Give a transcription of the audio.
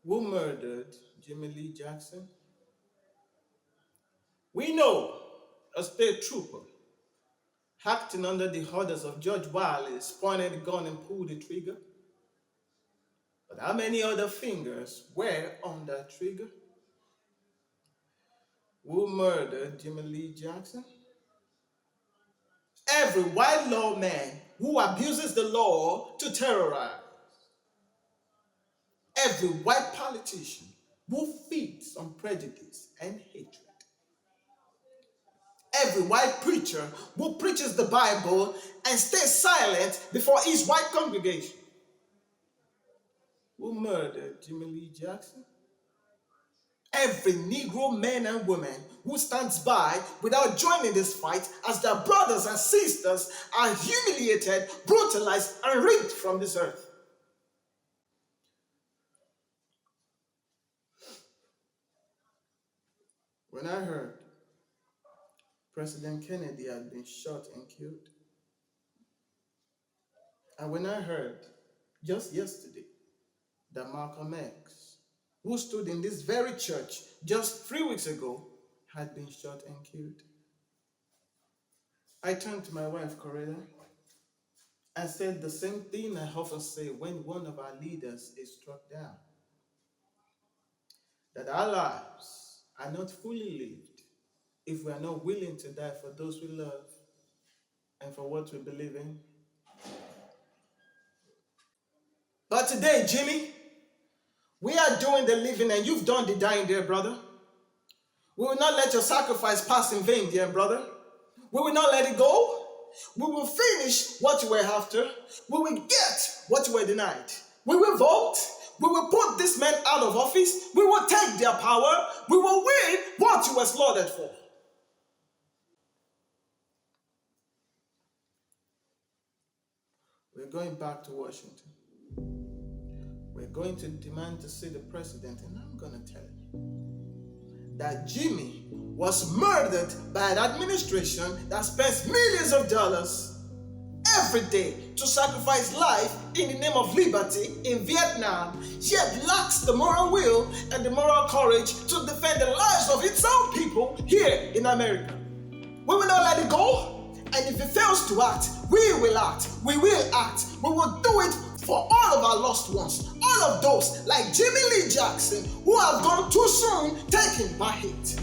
who murdered Jimmie Lee Jackson? We know a state trooper acting under the orders of Judge Wallace pointed the gun and pulled the trigger. But how many other fingers were on that trigger? Who murdered Jimmie Lee Jackson? Every white lawman who abuses the law to terrorize. Every white politician who feeds on prejudice and hatred. Every white preacher who preaches the Bible and stays silent before his white congregation. Who murdered Jimmie Lee Jackson? Every Negro man and woman who stands by without joining this fight as their brothers and sisters are humiliated, brutalized, and ripped from this earth. When I heard President Kennedy had been shot and killed, and when I heard just yesterday that Malcolm X, who stood in this very church just 3 weeks ago, had been shot and killed, I turned to my wife, Coretta, and said the same thing I often say when one of our leaders is struck down, that our lives are not fully lived if we are not willing to die for those we love and for what we believe in. But today, Jimmy, we are doing the living and you've done the dying, dear brother. We will not let your sacrifice pass in vain, dear brother. We will not let it go. We will finish what you were after. We will get what you were denied. We will vote. We will put this man out of office. We will take their power. We will win what you were slaughtered for. We're going back to Washington. We're going to demand to see the president, and I'm going to tell you that Jimmy was murdered by an administration that spends millions of dollars every day to sacrifice life in the name of liberty in Vietnam, yet lacks the moral will and the moral courage to defend the lives of its own people here in America. We will not let it go. And if it fails to act, we will act. We will act. We will do it for all of our lost ones. All of those like Jimmie Lee Jackson who have gone too soon taken by hate.